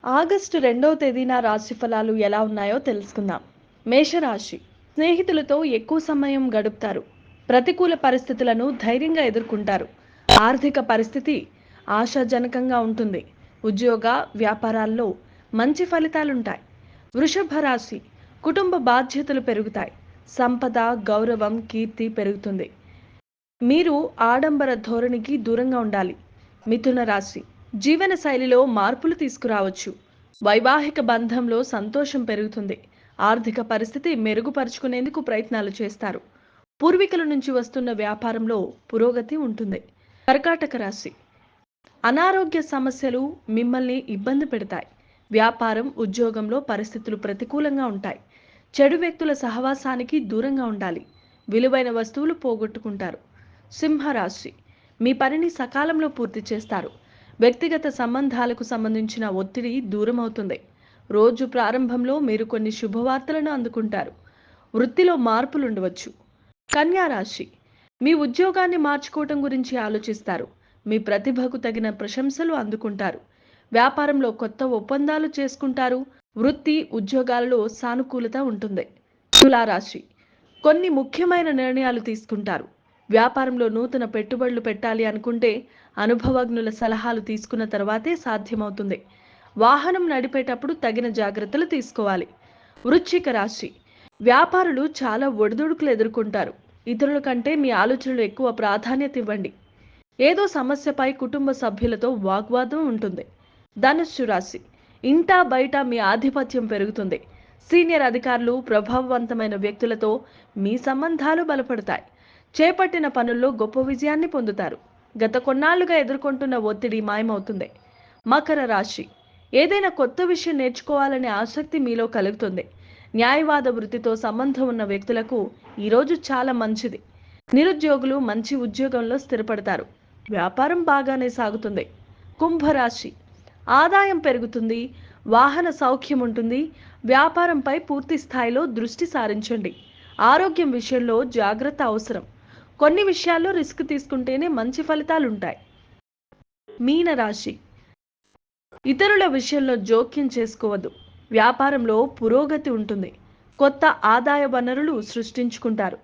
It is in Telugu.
ఆగస్టు 2వ తేదీన రాశి ఫలాలు ఎలా ఉన్నాయో తెలుసుకుందాం. మేషరాశి. స్నేహితులతో ఎక్కువ సమయం గడుపుతారు. ప్రతికూల పరిస్థితులను ధైర్యంగా ఎదుర్కొంటారు. ఆర్థిక పరిస్థితి ఆశాజనకంగా ఉంటుంది. ఉద్యోగ వ్యాపారాల్లో మంచి ఫలితాలుంటాయి. వృషభ రాశి. కుటుంబ బాధ్యతలు పెరుగుతాయి. సంపద, గౌరవం, కీర్తి పెరుగుతుంది. మీరు ఆడంబర ధోరణికి దూరంగా ఉండాలి. మిథున రాశి. జీవన శైలిలో మార్పులు తీసుకురావచ్చు. వైవాహిక బంధంలో సంతోషం పెరుగుతుంది. ఆర్థిక పరిస్థితి మెరుగుపరుచుకునేందుకు ప్రయత్నాలు చేస్తారు. పూర్వీకుల నుంచి వస్తున్న వ్యాపారంలో పురోగతి ఉంటుంది. కర్కాటక రాశి. అనారోగ్య సమస్యలు మిమ్మల్ని ఇబ్బంది పెడతాయి. వ్యాపారం, ఉద్యోగంలో పరిస్థితులు ప్రతికూలంగా ఉంటాయి. చెడు వ్యక్తుల సహవాసానికి దూరంగా ఉండాలి. విలువైన వస్తువులు పోగొట్టుకుంటారు. సింహరాశి. మీ పనిని సకాలంలో పూర్తి చేస్తారు. వ్యక్తిగత సంబంధాలకు సంబంధించిన ఒత్తిడి దూరం అవుతుంది. రోజు ప్రారంభంలో మీరు కొన్ని శుభవార్తలను అందుకుంటారు. వృత్తిలో మార్పులు ఉండవచ్చు. కన్యా రాశి. మీ ఉద్యోగాన్ని మార్చుకోవటం గురించి ఆలోచిస్తారు. మీ ప్రతిభకు తగిన ప్రశంసలు అందుకుంటారు. వ్యాపారంలో కొత్త ఒప్పందాలు చేసుకుంటారు. వృత్తి, ఉద్యోగాలలో సానుకూలత ఉంటుంది. తులారాశి. కొన్ని ముఖ్యమైన నిర్ణయాలు తీసుకుంటారు. వ్యాపారంలో నూతన పెట్టుబడులు పెట్టాలి అనుకుంటే అనుభవజ్ఞుల సలహాలు తీసుకున్న తర్వాతే సాధ్యమవుతుంది. వాహనం నడిపేటప్పుడు తగిన జాగ్రత్తలు తీసుకోవాలి. వృశ్చిక రాశి. వ్యాపారులు చాలా ఒడిదుడుకులు ఎదుర్కొంటారు. ఇతరుల కంటే మీ ఆలోచనలు ఎక్కువ ప్రాధాన్యత ఇవ్వండి. ఏదో సమస్యపై కుటుంబ సభ్యులతో వాగ్వాదం ఉంటుంది. ధనుస్సు రాశి. ఇంటా బయట మీ ఆధిపత్యం పెరుగుతుంది. సీనియర్ అధికారులు, ప్రభావవంతమైన వ్యక్తులతో మీ సంబంధాలు బలపడతాయి. చేపట్టిన పనుల్లో గొప్ప విజయాన్ని పొందుతారు. గత కొన్నాళ్లుగా ఎదుర్కొంటున్న ఒత్తిడి మాయమవుతుంది. మకర రాశి. ఏదైనా కొత్త విషయం నేర్చుకోవాలనే ఆసక్తి మీలో కలుగుతుంది. న్యాయవాద వృత్తితో సంబంధం ఉన్న వ్యక్తులకు ఈరోజు చాలా మంచిది. నిరుద్యోగులు మంచి ఉద్యోగంలో స్థిరపడతారు. వ్యాపారం బాగానే సాగుతుంది. కుంభరాశి. ఆదాయం పెరుగుతుంది. వాహన సౌఖ్యం ఉంటుంది. వ్యాపారంపై పూర్తి స్థాయిలో దృష్టి సారించండి. ఆరోగ్యం విషయంలో జాగ్రత్త అవసరం. కొన్ని విషయాల్లో రిస్క్ తీసుకుంటేనే మంచి ఫలితాలుంటాయి. మీనరాశి. ఇతరుల విషయంలో జోక్యం చేసుకోవద్దు. వ్యాపారంలో పురోగతి ఉంటుంది. కొత్త ఆదాయ వనరులు సృష్టించుకుంటారు.